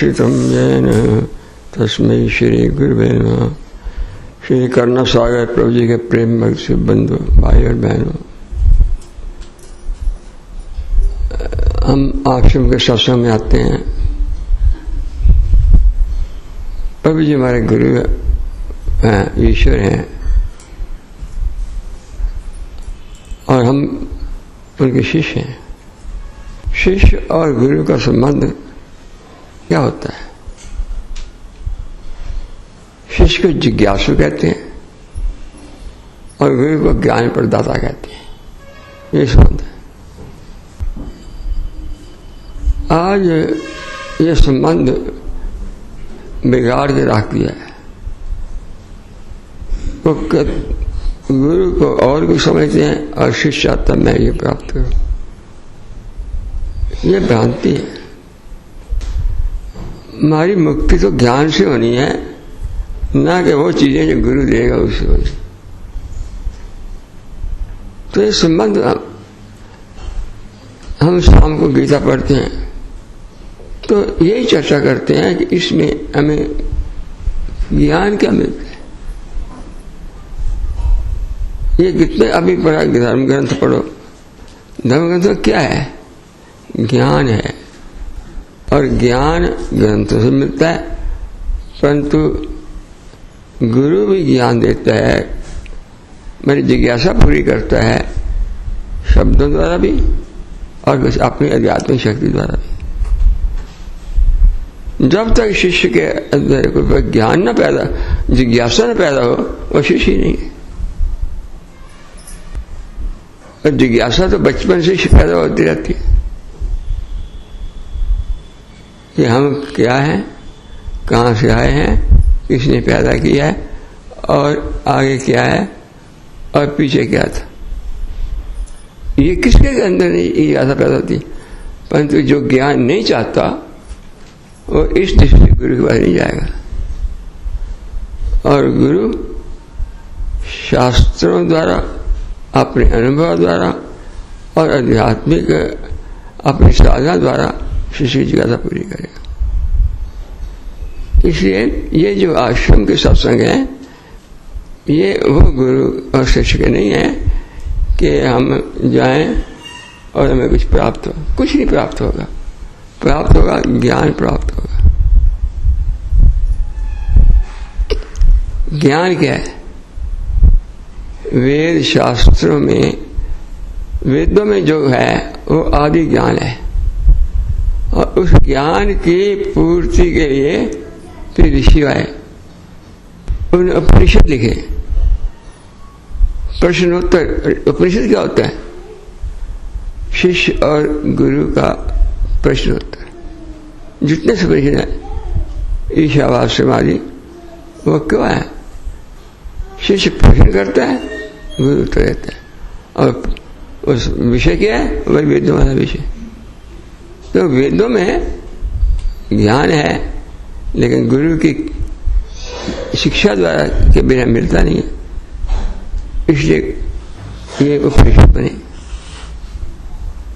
श्रीतम जैन तस्मै श्री गुरुवे नमः। श्री करुणा सागर प्रभु जी के प्रेम भक्त से बंधु भाई और बहनों, हम आश्रम के सत्संग में आते हैं। प्रभु जी हमारे गुरु हैं, ईश्वर हैं, और हम उनके शिष्य हैं। शिष्य और गुरु का संबंध क्या होता है? शिष्य को जिज्ञासु कहते हैं और गुरु को ज्ञान प्रदाता कहते हैं। ये संबंध है। आज ये संबंध बिगाड़ के रख दिया है। तो गुरु को और भी समझते हैं और शिष्य चाहता मैं ये प्राप्त करूं। ये भ्रांति है। हमारी मुक्ति तो ज्ञान से होनी है, ना कि वो चीजें जो गुरु देगा उससे होनी। तो ये संबंध हम शाम को गीता पढ़ते हैं तो यही चर्चा करते हैं कि इसमें हमें ज्ञान क्या मिलता है। ये कितने अभी पढ़ा धर्म ग्रंथ पढ़ो, धर्म ग्रंथ क्या है? ज्ञान है, और ज्ञान ग्रंथों से मिलता है, परंतु गुरु भी ज्ञान देता है, मेरी जिज्ञासा पूरी करता है शब्दों द्वारा भी और अपनी आध्यात्मिक शक्ति द्वारा भी। जब तक शिष्य के अंदर कोई ज्ञान न पैदा, जिज्ञासा न पैदा हो, वो शिष्य ही नहीं है। और जिज्ञासा तो बचपन से पैदा होती रहती है कि हम क्या हैं, कहाँ से आए हैं, किसने पैदा किया है, और आगे क्या है और पीछे क्या था। ये किसके अंदर नहीं ये आशा पैदा होती। परंतु जो ज्ञान नहीं चाहता वो इस दृष्टि से गुरु के पास नहीं जाएगा। और गुरु शास्त्रों द्वारा, अपने अनुभव द्वारा और आध्यात्मिक अपनी साधना द्वारा शिष्य की जिज्ञासा पूरी करेगा। इसलिए ये जो आश्रम के सत्संग है, ये वो गुरु और शिष्य के नहीं है कि हम जाएं और हमें कुछ प्राप्त हो। कुछ नहीं प्राप्त होगा। प्राप्त होगा ज्ञान प्राप्त होगा। ज्ञान क्या है? वेद शास्त्रों में, वेदों में जो है वो आदि ज्ञान है, और उस ज्ञान की पूर्ति के लिए फिर ऋषि आए, उन्होंने उपनिषद लिखे। प्रश्नोत्तर। उपनिषद क्या होता है? शिष्य और गुरु का प्रश्नोत्तर। जितने से उपनिषद है, ईशावास्यम आदि, वो क्यों है? शिष्य प्रश्न करता है, गुरु उत्तर देता है, और उस विषय क्या है? वही वेदों वाला विषय। तो वेदों में ज्ञान है, लेकिन गुरु की शिक्षा द्वारा के बिना मिलता नहीं है। इसलिए ये उपनिषद बने।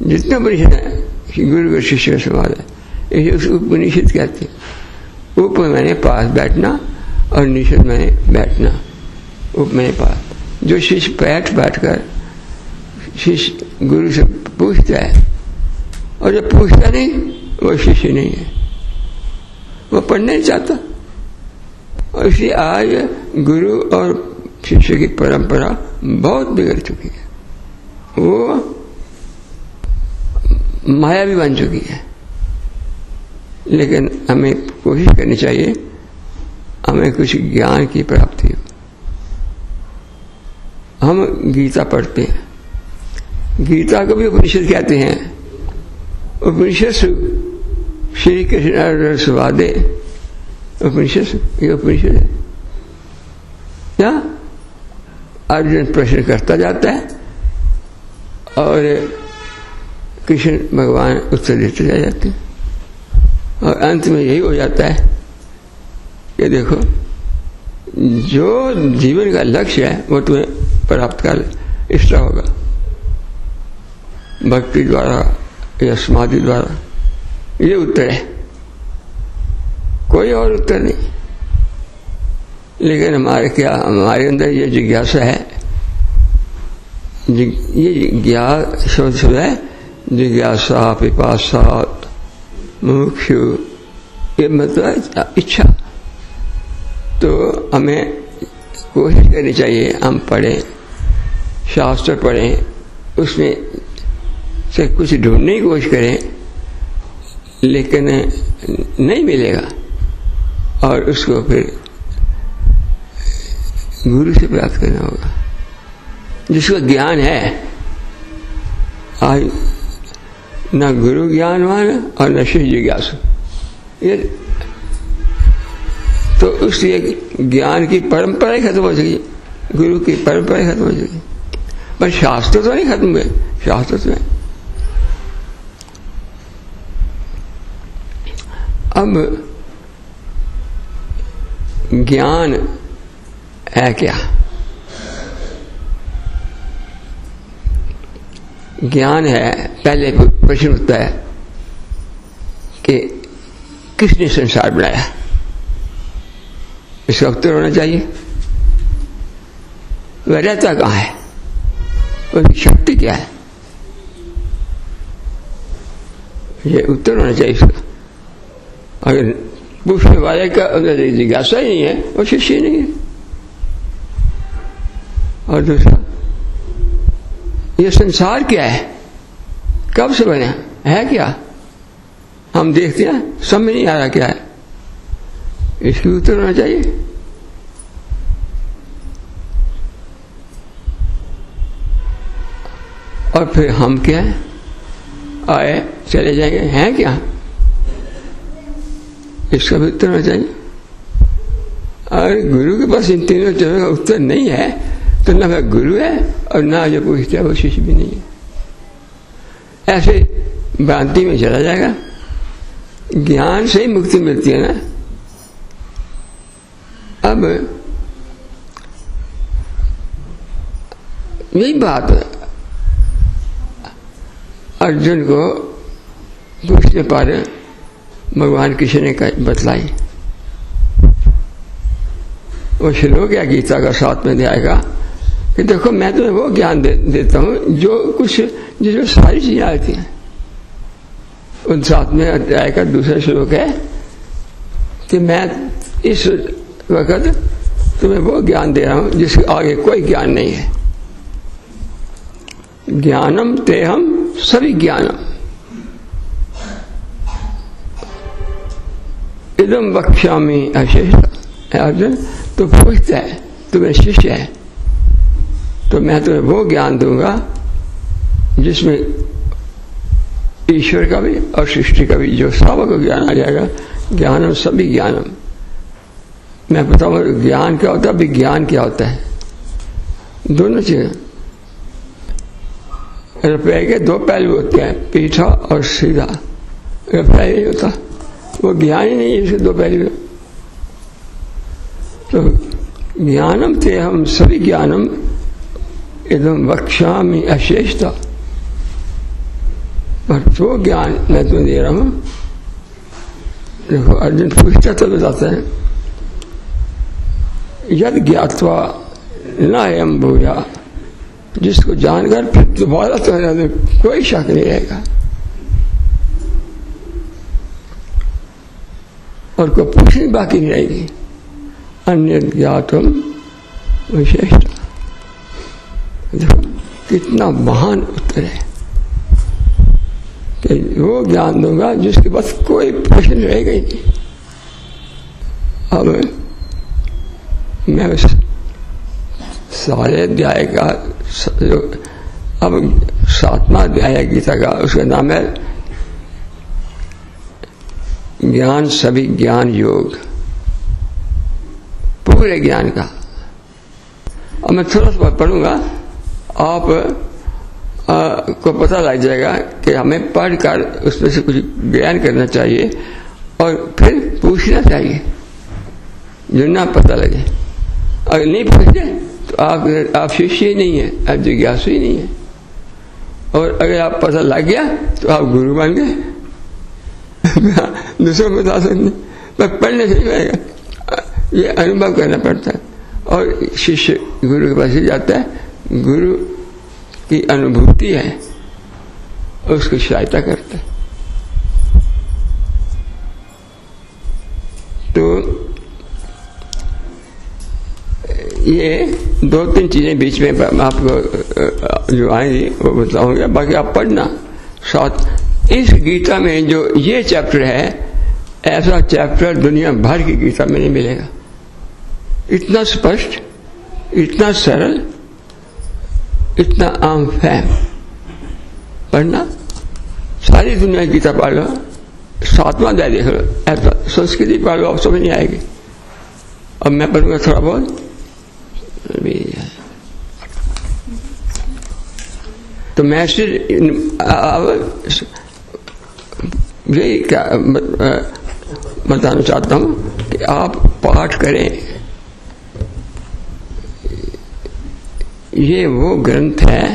जितने उपनिषद है गुरु और शिष्य का संवाद है, इसे उस उपनिषद कहते हैं। उप मैंने पास बैठना और निषद मैंने बैठना। उप मैंने पास। जो शिष्य बैठ कर शिष्य गुरु से पूछता है, और जो पूछता नहीं वो शिष्य नहीं है, वो पढ़ना नहीं चाहता। और इसलिए आज गुरु और शिष्य की परंपरा बहुत बिगड़ चुकी है। वो माया भी बन चुकी है। लेकिन हमें कोशिश करनी चाहिए हमें कुछ ज्ञान की प्राप्ति हो। हम गीता पढ़ते हैं, गीता को भी उपनिषद कहते हैं। उपनिषद श्री कृष्ण सुवादे, उपनिषद, ये उपनिषद है। क्या अर्जुन प्रश्न करता जाता है और कृष्ण भगवान उत्तर देते जाते हैं, और अंत में यही हो जाता है कि देखो, जो जीवन का लक्ष्य है वो तुम्हें प्राप्त कर इस तरह होगा, भक्ति द्वारा या समाधि द्वारा। ये उत्तर है। कोई और उत्तर नहीं। लेकिन हमारे अंदर ये जिज्ञासा है, ये जिज्ञासा है, जिज्ञासा, पिपासा, मुमुक्षु, ये मतलब इच्छा। तो हमें कोशिश करनी चाहिए, हम पढ़ें, शास्त्र पढ़ें, उसमें से कुछ ढूंढने की कोशिश करें, लेकिन नहीं मिलेगा और उसको फिर गुरु से प्राप्त करना होगा, जिसको ज्ञान है। आज न गुरु ज्ञानवान और न शिष्य जिज्ञासु, ये तो उसलिए ज्ञान की परंपरा ही खत्म हो सकी, गुरु की परंपरा ही खत्म हो सकी। पर शास्त्र तो नहीं खत्म हुए, शास्त्र तो है। अब ज्ञान है क्या? ज्ञान है, पहले प्रश्न उठता है कि किसने संसार बनाया? इसका उत्तर होना चाहिए। वह रहता कहाँ है, उसकी शक्ति क्या है, ये उत्तर होना चाहिए इसका। अगर पूछने वाले का जिज्ञासा ही नहीं है, वो शिष्य नहीं है। और दूसरा, ये संसार क्या है, कब से बना है, क्या हम देखते हैं, समझ नहीं आ रहा क्या है, इसकी उत्तर होना चाहिए। और फिर हम क्या है, आए चले जाएंगे, हैं क्या, इसका भी उत्तर होना चाहिए। और गुरु के पास इन तीनों चीजों का उत्तर नहीं है तो ना वह गुरु है और ना जो पूछता है वो शिष्य भी नहीं है। ऐसे भ्रांति में चला जाएगा। ज्ञान से ही मुक्ति मिलती है ना। अब यही बात अर्जुन को पूछने पर भगवान कृष्ण ने बतलाई। वो श्लोक है गीता का 7वें अध्याय का कि देखो मैं तुम्हें वो ज्ञान देता हूं जो कुछ जिसमें सारी चीजें आती हैं। उन 7वें अध्याय का दूसरा श्लोक है कि मैं इस वक्त तुम्हें वो ज्ञान दे रहा हूं जिसके आगे कोई ज्ञान नहीं है। ज्ञानम तेहम सभी ज्ञानम इदम वक्ष्यामि अशेष। अर्जुन तो पूछता है, तुम्हें शिष्य है तो मैं तुम्हें वो ज्ञान दूंगा जिसमें ईश्वर का भी और सृष्टि का भी जो सबको ज्ञान आ जाएगा। ज्ञानम सभी ज्ञानम। मैं बताऊंगा ज्ञान क्या होता है, विज्ञान क्या होता है। दोनों चीजें। रुपये के दो पहलू होते हैं, पीछा और सीधा। रुपया ही होता, वो ज्ञान ही नहीं है, इसके दो पहलू। तो ज्ञानम ते हम सभी ज्ञानम एकदम वक्ष्यामि अशेषता। पर जो ज्ञान मैं तुम्हें दे रहा हूं, देखो अर्जुन पूछता तो बताता है यद ज्ञात्वा न एम भूया। जिसको जानकर फिर दोबारा तो कोई शक नहीं रहेगा और कोई पूछने बाकी नहीं रहेगी। अन्य ज्ञातम विशेषता। देखो कितना महान उत्तर है कि वो ज्ञान दूंगा जिसके पास कोई प्रश्न रहेगा ही नहीं। अब मैं उस सारे अध्याय का अब 7वां अध्याय गीता का, उसका नाम है ज्ञान सभी ज्ञान योग, पूरे ज्ञान का। अब मैं थोड़ा सा पढ़ूंगा, आप को पता लग जाएगा कि हमें पढ़कर उसमें से कुछ ज्ञान करना चाहिए और फिर पूछना चाहिए जो ना पता लगे। अगर नहीं पूछते तो आप शिष्य ही नहीं है, आप जिज्ञासु ही नहीं है। और अगर आप पता लग गया तो आप गुरु बन गए। दूसरों को बता सकते पर पढ़ने से नहीं आएगा, ये अनुभव करना पड़ता है। और शिष्य गुरु के पास ही जाता है, गुरु की अनुभूति है, उसकी सहायता करता है। तो ये 2-3 चीजें बीच में आपको जो आएंगी वो बताऊंगा, बाकी आप पढ़ना साथ। इस गीता में जो ये चैप्टर है, ऐसा चैप्टर दुनिया भर की गीता में नहीं मिलेगा। इतना स्पष्ट, इतना सरल, इतना आम फहम। पढ़ना, सारी दुनिया की गीता पढ़ लो, 7वां अध्याय देख लो, ऐसा संस्कृति पढ़ लो, आप समझ नहीं आएगी। अब मैं पढ़ूंगा थोड़ा बहुत, तो मैं यही क्या बताना चाहता हूं कि आप पाठ करें। ये वो ग्रंथ है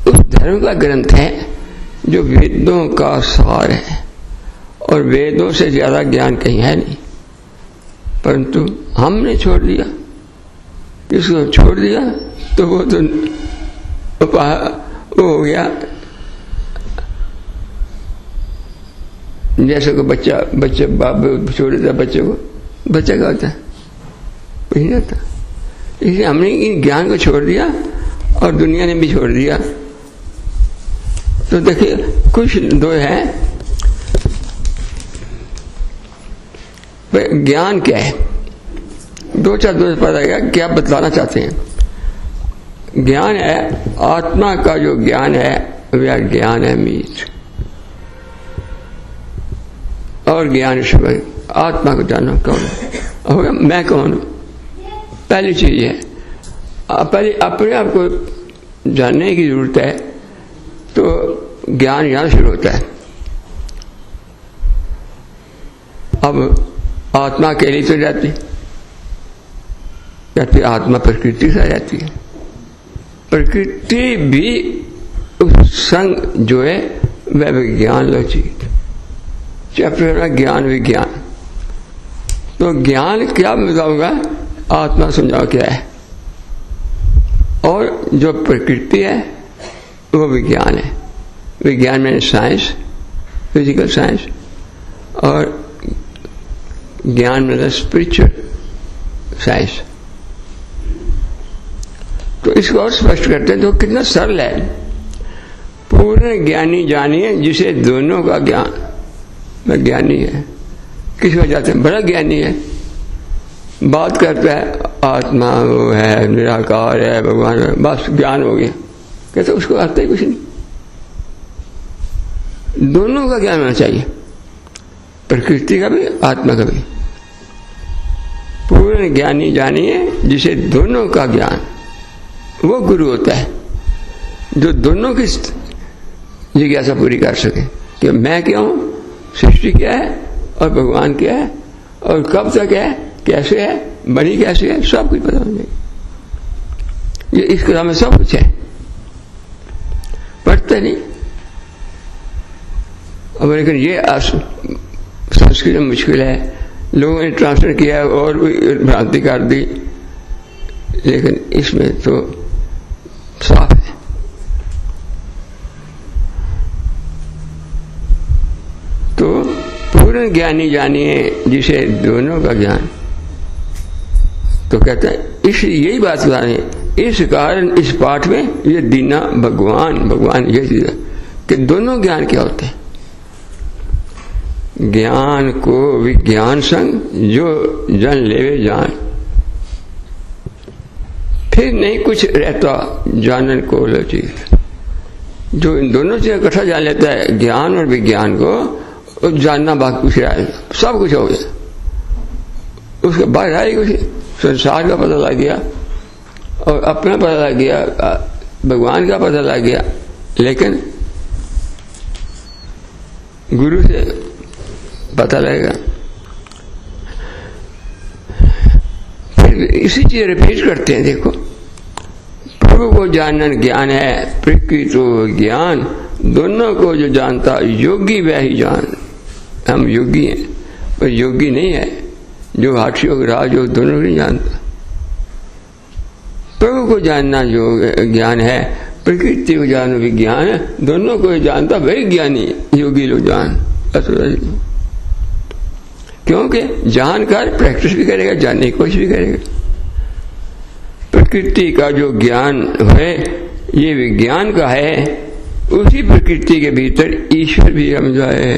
उस धर्म का ग्रंथ है जो वेदों का सार है, और वेदों से ज्यादा ज्ञान कहीं है नहीं। परंतु हमने छोड़ दिया, इसको छोड़ दिया तो वो तो वो हो गया जैसे को बच्चे बाप छोड़ देता बच्चे को, बच्चा क्या होता है, कुछ नहीं होता। इसलिए हमने इन ज्ञान को छोड़ दिया और दुनिया ने भी छोड़ दिया। तो देखिए कुछ दो है, ज्ञान क्या है, दो चार दो पता है क्या बतलाना चाहते हैं। ज्ञान है आत्मा का, जो ज्ञान है वह ज्ञान है मीत, और ज्ञान ईश्वर। आत्मा को जानो कौन है, मैं कौन हूं, पहली चीज है। पहले अपने आप को जानने की जरूरत है, तो ज्ञान यहां शुरू होता है। अब आत्मा अकेली तो जाती, या फिर आत्मा प्रकृति से जाती है। प्रकृति भी उस संग जो है वह विज्ञान लचित चैप्टर ज्ञान विज्ञान। तो ज्ञान क्या बताऊंगा, आत्मा समझाओ क्या है, और जो प्रकृति है वो विज्ञान है। विज्ञान में साइंस, फिजिकल साइंस, और ज्ञान में स्पिरिचुअल साइंस। तो इसको और स्पष्ट करते हैं तो कितना सरल है। पूर्ण ज्ञानी जानिए जिसे दोनों का ज्ञान, मैं ज्ञानी है, किस वजह से बड़ा ज्ञानी है, बात करता है आत्मा वो है, निराकार है, भगवान है, बस ज्ञान हो गया। कहते उसको आता ही कुछ नहीं। दोनों का ज्ञान होना चाहिए, प्रकृति का भी आत्मा का भी। पूर्ण ज्ञानी जानिए जिसे दोनों का ज्ञान, वो गुरु होता है जो दोनों की जिज्ञासा पूरी कर सके कि मैं क्या हूं, सृष्टि क्या है और भगवान क्या है, और कब तक है, कैसे है, बनी कैसे है, सब कुछ पता होना चाहिए। ये इस किताब में सब कुछ है, पढ़ते नहीं। अब लेकिन ये संस्कृत में मुश्किल है, लोगों ने ट्रांसलेट किया और भी भ्रांति कर दी, लेकिन इसमें तो साफ है। तो पूर्ण ज्ञानी जानिए जिसे दोनों का ज्ञान। तो कहते हैं इस यही बात बताने, इस कारण इस पाठ में ये दीना भगवान ये चीज है कि दोनों ज्ञान क्या होते हैं। ज्ञान को विज्ञान संग जो जन लेवे जान, फिर नहीं कुछ रहता जानन को लचित। जो इन दोनों चीजें इकट्ठा जान लेता है, ज्ञान और विज्ञान को, जानना बाकी कुछ रहा, सब कुछ हो गया। उसके बाद रहा कुछ, संसार का पता लग गया और अपना पता लग गया, भगवान का पता लग गया, लेकिन गुरु से पता लगेगा। फिर इसी चीज रिपीट करते हैं। देखो, प्रभु को जानन ज्ञान है, प्रकृति तो ज्ञान, दोनों को जो जानता योगी वह ही जान। हम योगी हैं, पर योगी नहीं है जो हठ योग राजयोग दोनों को नहीं जानता। प्रभु को जानना जो ज्ञान है, प्रकृति को जानना विज्ञान है, दोनों को जानता वही ज्ञानी योगी लोग जान। क्योंकि जानकर प्रैक्टिस भी करेगा, जानने की कोशिश भी करेगा। प्रकृति का जो ज्ञान है ये विज्ञान का है, उसी प्रकृति के भीतर ईश्वर भी हम जाए।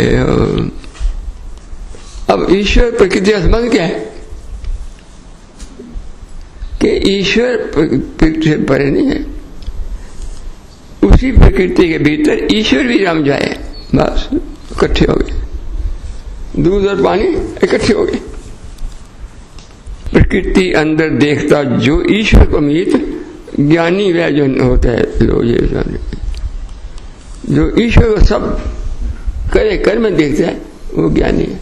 अब ईश्वर प्रकृति का संबंध क्या है कि ईश्वर प्रकृति से परे नहीं है, उसी प्रकृति के भीतर ईश्वर भी रम जाए। बस इकट्ठे हो गए, दूध और पानी इकट्ठे हो गए। प्रकृति अंदर देखता जो ईश्वर को मीत, ज्ञानी वह जो होता है लो ये जाने, जो ईश्वर को सब करे कर में देखता है वो ज्ञानी है।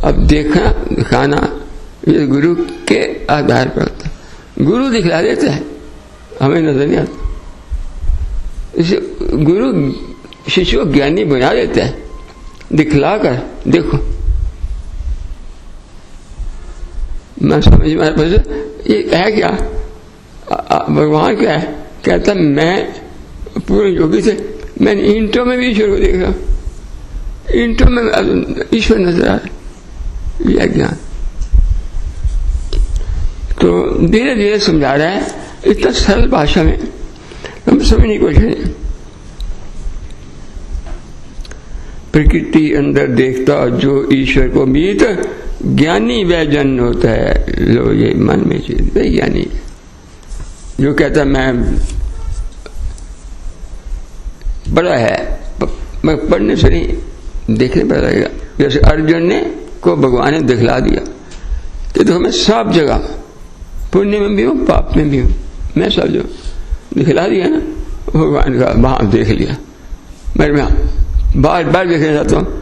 अब देखना दिखाना ये गुरु के आधार पर होता है। गुरु दिखला देता है, हमें नजर नहीं आता। इसे गुरु शिष्य को ज्ञानी बना देता है, दिखला कर देखो। मैं समझ में ये है क्या, भगवान क्या है, कहता मैं पूरे योगी थे, मैंने ईंटों में भी ईश्वर को देखा, ईंटों में ईश्वर नजर आ रहा। यह ज्ञान तो धीरे धीरे समझा रहा है, इतना सरल भाषा में हम समझने की कोशिश करें। प्रकृति अंदर देखता जो ईश्वर को मीत, ज्ञानी वह जन होता है। लो ये मन में चीज वही ज्ञानी जो कहता मैं बड़ा है, मैं पढ़ने से नहीं देखने पर लगेगा। जैसे अर्जुन ने को भगवान ने दिखला दिया कि देखो मैं सब जगह पुण्य में भी हूँ पाप में भी हूँ, मैं सब जो दिखला दिया ना भगवान का, वहां देख लिया। मैं बार बार देखना चाहता हूँ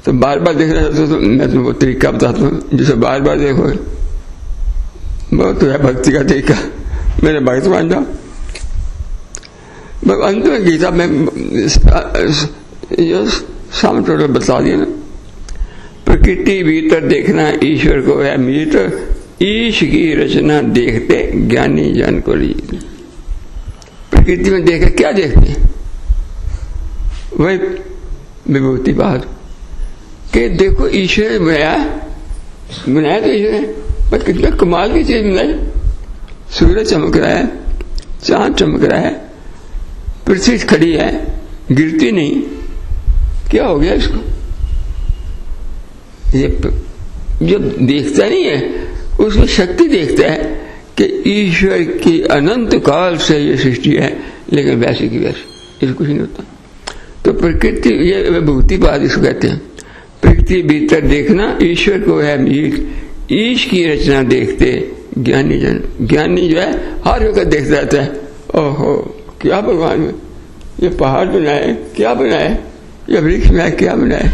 तो बार बार देखना चाहता हूँ तो मैं तुमको तरीका बताता हूँ जिसे बार बार देखोगे, बहुत तो है भक्ति का तरीका, मेरे भक्त मान जाओ। अंत में गीता में सामने टोटल बता दिया ना, प्रकृति भीतर देखना ईश्वर को है मीत, ईश की रचना देखते ज्ञानी जन को रीत। प्रकृति में देख क्या देखते हैं, वही विभूति बात कि देखो ईश्वर बनाया तो ईश्वर है, पर कितना कमाल की चीज बनाई। सूरज चमक रहा है, चांद चमक रहा है, पृथ्वी खड़ी है, गिरती नहीं, क्या हो गया इसको? ये जो देखता नहीं है उसमें शक्ति देखता है कि ईश्वर की अनंत काल से ये सृष्टि है, लेकिन वैसे की वैसे इसको कुछ नहीं होता। तो प्रकृति ये विभूति बात इसको कहते हैं। प्रकृति भीतर देखना ईश्वर को है मीत, ईश की रचना देखते ज्ञानी जन। ज्ञानी जो है हर वक्त देखता रहता है, ओहो क्या भगवान में ये पहाड़ बनाए, क्या बनाए, ये वृक्ष में क्या बनाए,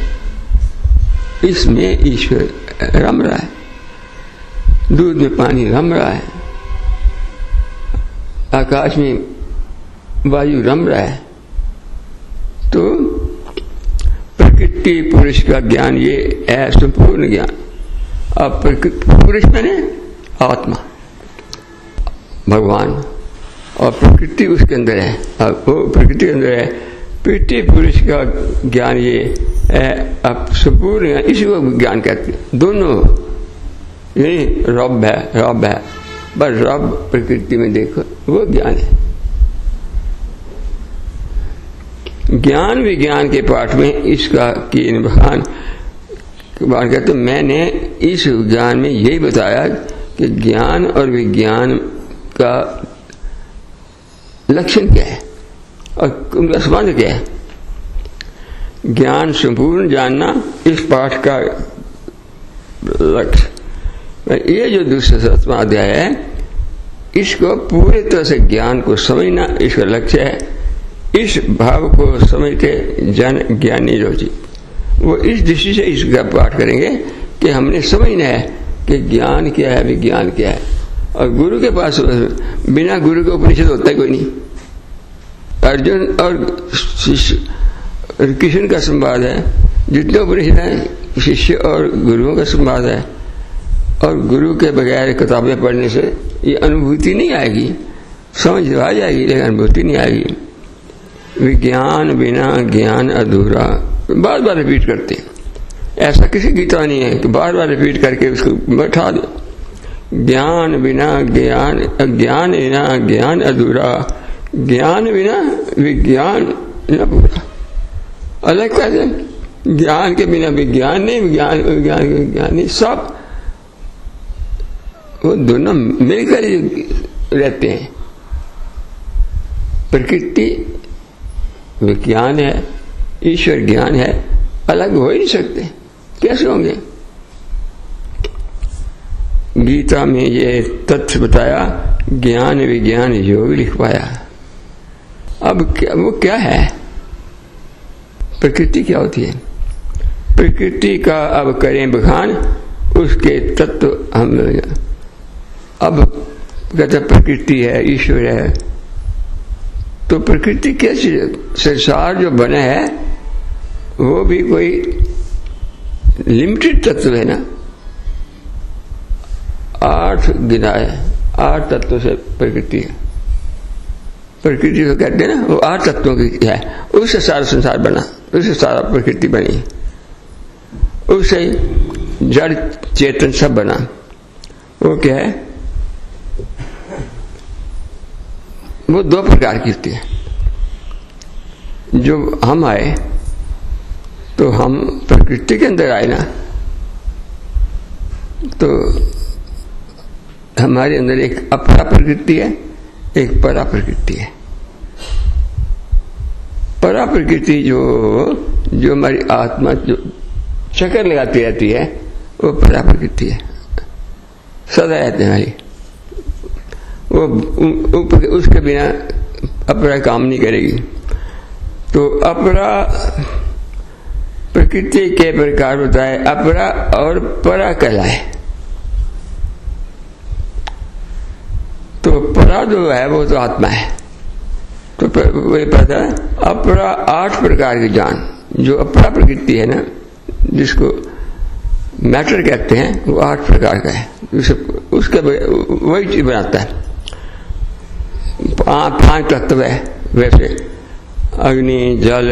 इसमें ईश्वर रम रहा है, दूध में पानी रम रहा है, आकाश में वायु रम रहा है। तो प्रकृति पुरुष का ज्ञान ये है संपूर्ण ज्ञान। अब पुरुष मैंने आत्मा भगवान और प्रकृति उसके अंदर है, अब वो प्रकृति के अंदर है। प्रकृति पुरुष का ज्ञान ये है, अब संपूर्ण ज्ञान इसी को ज्ञान कहते हैं। दोनों यही रब है, बस रब प्रकृति में देखो वो ज्ञान है। ज्ञान विज्ञान के पाठ में इसका की निभान कहते मैंने इस ज्ञान में यही बताया कि ज्ञान और विज्ञान का लक्षण क्या है और उनका संबंध क्या है। ज्ञान संपूर्ण जानना इस पाठ का लक्ष्य। ये जो दूसरा 7वां अध्याय है इसको पूरी तरह से ज्ञान को समझना इसका लक्ष्य है। इस भाव को समझते जन ज्ञानी रोची वो इस दृष्टि से इसका पाठ करेंगे कि हमने समझना है कि ज्ञान क्या है विज्ञान क्या है। और गुरु के पास बिना गुरु के उपनिषद होता है कोई नहीं, अर्जुन और शिष्य और कृष्ण का संवाद है, जितने उपनिषद हैं शिष्य और गुरुओं का संवाद है। और गुरु के बगैर किताबें पढ़ने से ये अनुभूति नहीं आएगी, समझ आ जाएगी लेकिन अनुभूति नहीं आएगी। विज्ञान बिना ज्ञान अधूरा, बार बार रिपीट करते हैं। ऐसा किसी गीता नहीं है कि बार बार रिपीट करके उसको बैठा दो। ज्ञान बिना ज्ञान, अज्ञान बिना ज्ञान अधूरा, ज्ञान बिना विज्ञान न पूरा। अलग कैसे? ज्ञान के बिना विज्ञान नहीं, विज्ञान विज्ञान विज्ञान नहीं, सब वो दोनों मिलकर रहते हैं। प्रकृति विज्ञान है, ईश्वर ज्ञान है, अलग हो ही नहीं सकते, कैसे होंगे? गीता में ये तथ्य बताया, ज्ञान विज्ञान योग लिख पाया। अब वो क्या है? प्रकृति क्या होती है? प्रकृति का अब करें बखान, उसके तत्व हम अब कहते प्रकृति है, ईश्वर है। तो प्रकृति कैसी? संसार जो बना है वो भी कोई लिमिटेड तत्व है ना। 8 गिनाए, 8 तत्वों से प्रकृति है। प्रकृति तो कहते हैं ना, वो 8 तत्वों की है, उससे सारा संसार बना, उससे सारा प्रकृति बनी, उससे जड़ चेतन सब बना। वो क्या है? वो 2 प्रकार की होती है। जो हम आए तो हम प्रकृति के अंदर आए ना, तो हमारे अंदर एक अपरा प्रकृति है, एक परा प्रकृति है। परा प्रकृति जो हमारी आत्मा जो चक्कर लगाती रहती है, वो परा प्रकृति है, सदा रहती है हमारी। वो उसके बिना अपरा काम नहीं करेगी। तो अपरा प्रकृति के प्रकार बताए, अपरा और परा कहलाए। तो परा जो है वो तो आत्मा है। तो वही पता है अपरा 8 प्रकार की जान, जो अपरा प्रकृति है ना, जिसको मैटर कहते हैं, वो 8 प्रकार का है। उसके वही चीज बनाता है। 5 तत्व है वैसे, अग्नि, जल,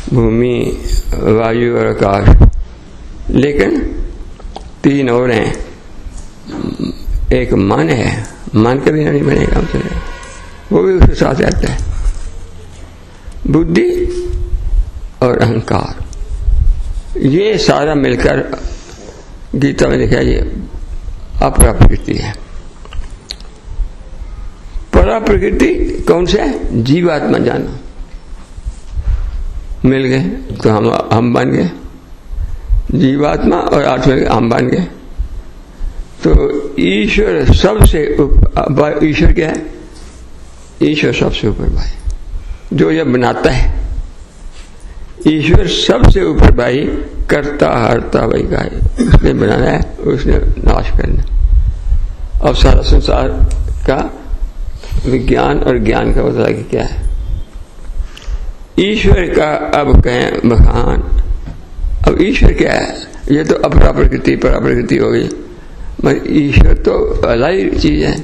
भूमि, वायु और आकाश। लेकिन 3 और हैं। एक मन है, मन के बिना नहीं बनेगा, वो भी उसके साथ रहता है। बुद्धि और अहंकार, ये सारा मिलकर गीता में लिखा है, ये अपरा प्रकृति है। परा प्रकृति कौन सा है? जीवात्मा जाना। मिल गए तो हम बन गए जीवात्मा, और आत्मा हम बन गए। तो ईश्वर सबसे ईश्वर क्या है? ईश्वर सबसे ऊपर भाई, जो यह बनाता है। ईश्वर सबसे ऊपर भाई, करता हरता वही का है। उसने बनाना है, उसने नाश करना। अब सारा संसार का विज्ञान और ज्ञान का पता कि क्या है। ईश्वर का अब कहें बखान। अब ईश्वर क्या है? ये तो अपरा प्रकृति परा प्रकृति हो गई, मगर ईश्वर तो अलग चीज है,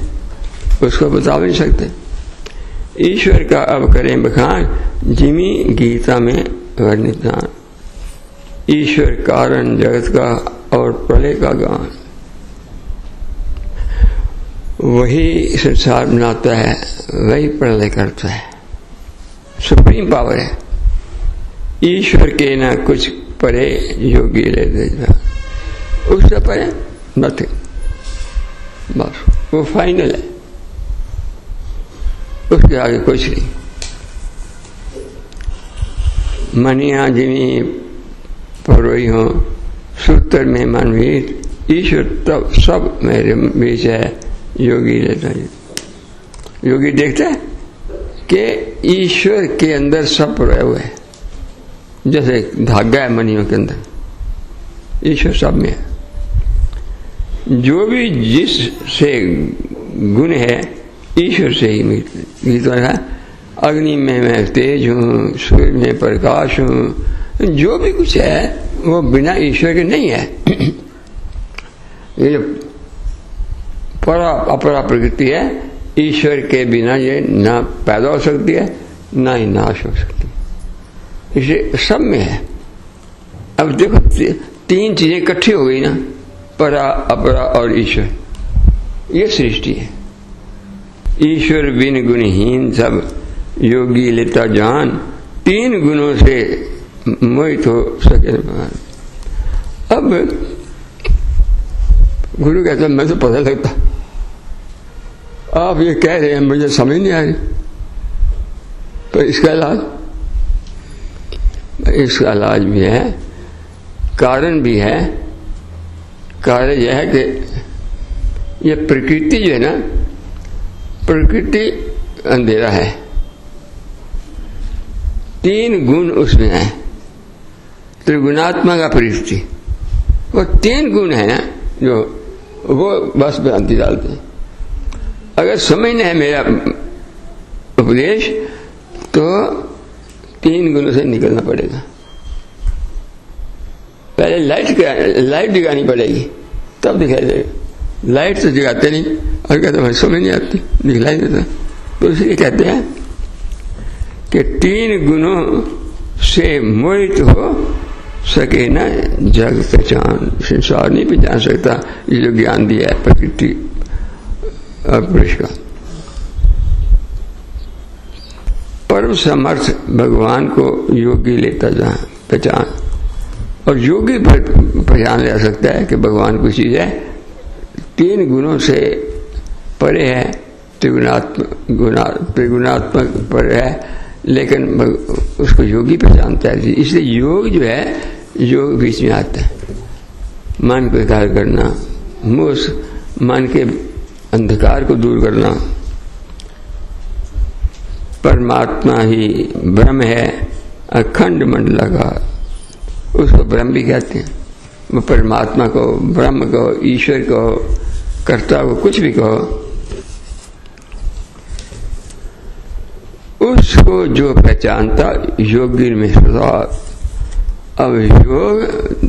उसको बता भी नहीं सकते। ईश्वर का अब करें बखान, जिमी गीता में वर्णित दान। ईश्वर कारण जगत का और प्रलय का गान। वही संसार बनाता है, वही प्रलय करता है। सुप्रीम पावर है। ईश्वर के ना कुछ परे योगी ले देगा, उससे परे नथिंग, बस वो फाइनल है, उसके आगे कुछ नहीं। मनिया जिमी परोई हो, सूत्र में मनवीर, ईश्वर तब सब मेरे बीच है, योगी लेता है। योगी देखता है कि ईश्वर के अंदर सब परोए हुए है, जैसे धागा है मनियों के अंदर, ईश्वर सब में है। जो भी जिस से गुण है ईश्वर से ही मिलता है। अग्नि में मैं तेज हूँ, सूर्य में प्रकाश हूँ, जो भी कुछ है वो बिना ईश्वर के नहीं है। ये जो परा अपरा प्रकृति है, ईश्वर के बिना ये ना पैदा हो सकती है ना ही नाश हो सकती है। इसे सब में है। अब देखो तीन चीजें इकट्ठी हो गई ना, परा अपरा और ईश्वर, ये सृष्टि है। ईश्वर बिन गुणहीन सब योगी लेता जान, तीन गुणों से मोहित हो सके भगवान। अब गुरु कहता मैं तो पता लगता, आप ये कह रहे हैं मुझे समझ नहीं आ रही, तो इसका इलाज भी है, कारण भी है। कारण यह है कि ये प्रकृति जो है ना, प्रकृति अंधेरा है, तीन गुण उसमें है, त्रिगुणात्मक प्रकृति, वो तीन गुण है ना जो वो बस भ्रांति डालते हैं। अगर समझना है मेरा उपदेश तो तीन गुणों से निकलना पड़ेगा। पहले लाइट जगानी पड़ेगी, तब दिखाई देगा। लाइट तो जगाते नहीं, और कहते हैं समझ नहीं आती, दिखलाई देता। तो इसलिए कहते हैं कि तीन गुणों से मोहित हो सके न जग पहचान, संसार नहीं पहचान सकता ये जो ज्ञान दिया है प्रकृति और पुरुष का। परम समर्थ भगवान को योगी लेता जा पहचान, और योगी पहचान ले सकता है कि भगवान कोई चीज है, तीन गुणों से परे है, त्रिगुणात्मक परे है, लेकिन उसको योगी पहचानता है। इसलिए योग जो है, योग बीच में आता है। मन को एकाग्र करना, मन के अंधकार को दूर करना। परमात्मा ही ब्रह्म है, अखंड मंडलाकार, उसको ब्रह्म भी कहते हैं। वो परमात्मा को, ब्रह्म को, ईश्वर को, कर्ता को, कुछ भी कहो, उसको जो पहचानता योगी में सुधार। अब योग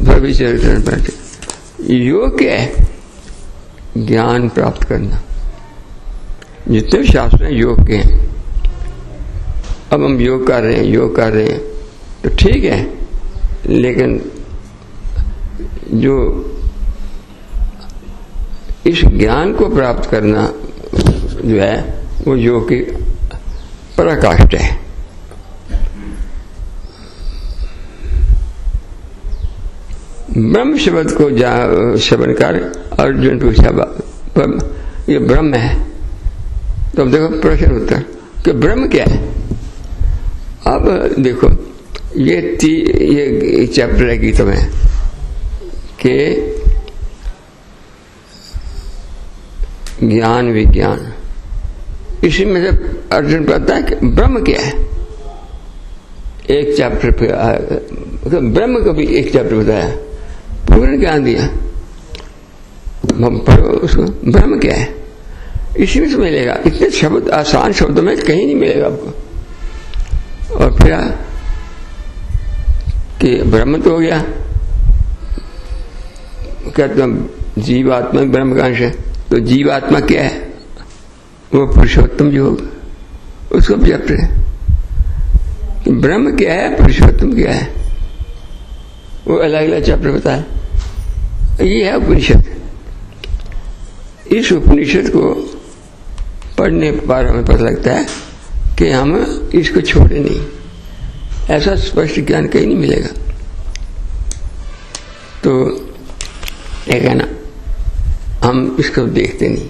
भविष्य पर योग क्या है? ज्ञान प्राप्त करना। जितने शास्त्र हैं योग के हैं। अब हम योग कर रहे हैं तो ठीक है, लेकिन जो इस ज्ञान को प्राप्त करना जो है वो योग की पराकाष्ठ है। ब्रह्म शब्द को श्रवणकार अर्जुन पूछा, ये ब्रह्म है, तो अब देखो प्रश्न उत्तर कि ब्रह्म क्या है। अब देखो ये चैप्टर है गीता में कि ज्ञान विज्ञान, इसी में से अर्जुन पता है कि ब्रह्म क्या है। एक चैप्टर पे ब्रह्म को भी एक चैप्टर बताया, पूर्ण ज्ञान दिया। पढ़ो उसको, ब्रह्म क्या है इसी में से मिलेगा। इतने शब्द आसान शब्दों में कहीं नहीं मिलेगा आपको। और फिर कि ब्रह्म तो हो गया, कहते हैं जीवात्मा ब्रह्म का अंश है, तो जीवात्मा क्या है? वो पुरुषोत्तम योग, उसको चैप्टर है। ब्रह्म क्या है, पुरुषोत्तम क्या है, वो अलग अलग चैप्टर बताया। ये है उपनिषद। इस उपनिषद को पढ़ने पर हमें पता लगता है कि हम इसको छोड़े नहीं। ऐसा स्पष्ट ज्ञान कहीं नहीं मिलेगा। तो एक है ना, हम इसको देखते नहीं।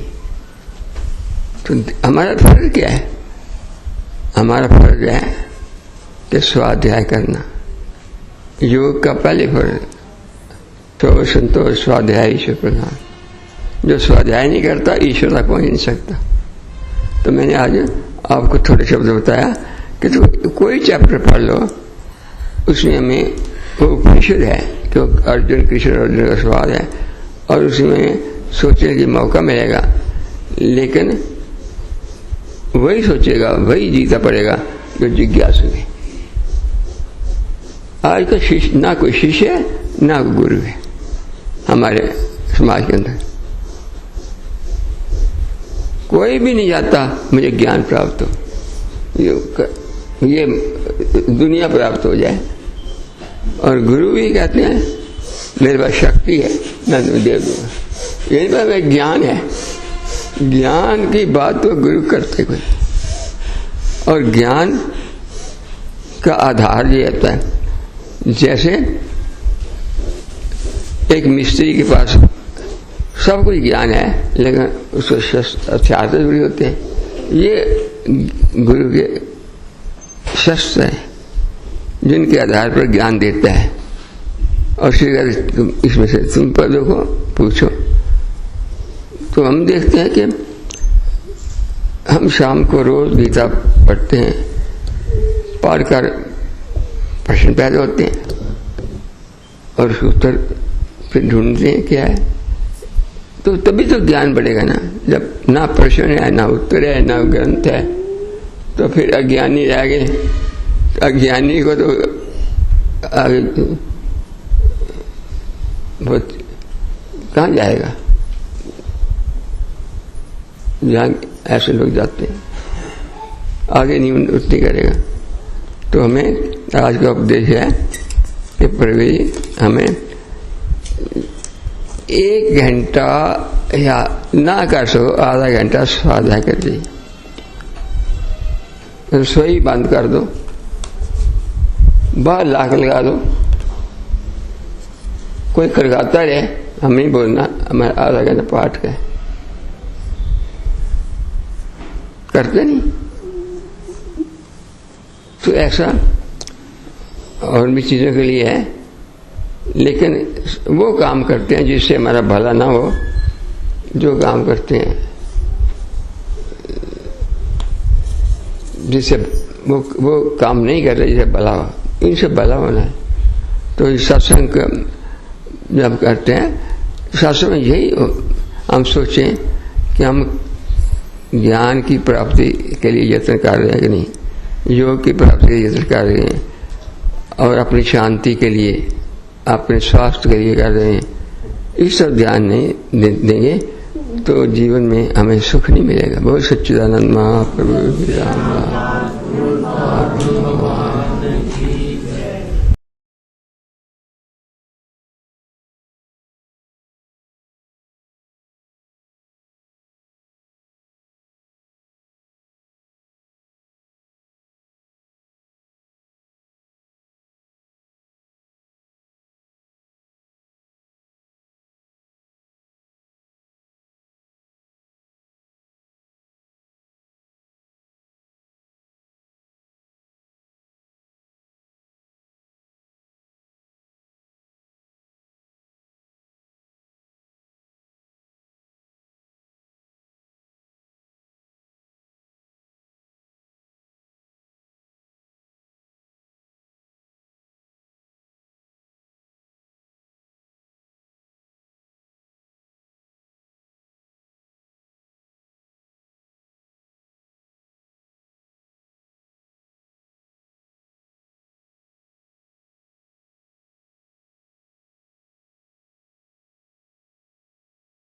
तो हमारा फर्ज क्या है? हमारा फर्ज है कि स्वाध्याय करना। योग का पहले फर्ज तो संतोष, स्वाध्याय, ईश्वर प्रधान। जो स्वाध्याय नहीं करता ईश्वर तक पहुंच नहीं सकता। तो मैंने आज आपको थोड़े शब्द बताया कि तो कोई चैप्टर पढ़ लो, उसमें हमें वो उपनिषद है जो अर्जुन कृष्ण अर्जुन का सवाल है, और उसमें सोचने की मौका मिलेगा। लेकिन वही सोचेगा, वही जीता पड़ेगा जो जिज्ञासु है। आज का शिष्य ना कोई शिष्य है ना कोई गुरु है हमारे समाज के अंदर। कोई भी नहीं जाता मुझे ज्ञान प्राप्त हो, ये दुनिया प्राप्त हो जाए। और गुरु भी कहते हैं मेरे पास शक्ति है मैं तुम्हें दे दूंगा। यही बात में ज्ञान है। ज्ञान की बात तो गुरु करते कोई। और ज्ञान का आधार ये होता है, जैसे एक मिस्त्री के पास सब कुछ ज्ञान है लेकिन उसको हथियार भी होते हैं। ये गुरु के शस्त्र हैं जिनके आधार पर ज्ञान देता है। और तुम इसमें से तुम पदों को पूछो तो हम देखते हैं कि हम शाम को रोज गीता पढ़ते हैं, पढ़कर प्रश्न पैदा होते हैं और उसके उत्तर फिर ढूंढते हैं क्या है। तो तभी तो ज्ञान बढ़ेगा ना। जब ना प्रश्न है ना उत्तर है ना ग्रंथ है तो फिर अज्ञानी रह गए। अज्ञानी को तो आगे बहुत कहाँ जाएगा जहाँ ऐसे लोग जाते हैं, आगे नहीं उन्नति करेगा। तो हमें आज का उपदेश है कि प्रभु हमें 1 घंटा या ना कर सको आधा घंटा स्वाध्याय कर ली। रसोई बंद कर दो, बाहर लाख लगा दो, कोई खड़काता रहे, हम नहीं बोलना हमारा आधा घंटा पाठ का करते नहीं। तो ऐसा और भी चीजों के लिए है, लेकिन वो काम करते हैं जिससे हमारा भला ना हो। जो काम करते हैं जिससे वो काम नहीं कर रहे जिससे भला हो, इनसे भला होना है। तो सत्संग जब करते हैं, सत्संग में यही हम सोचें कि हम ज्ञान की प्राप्ति के लिए यत्न कर रहे हैं कि नहीं, योग की प्राप्ति के लिए यत्न कर रहे हैं, और अपनी शांति के लिए अपने स्वास्थ्य के लिए कर रहे हैं। इस सब ध्यान नहीं देंगे तो जीवन में हमें सुख नहीं मिलेगा। बहुत सच्चिदानंद महाप्रभु।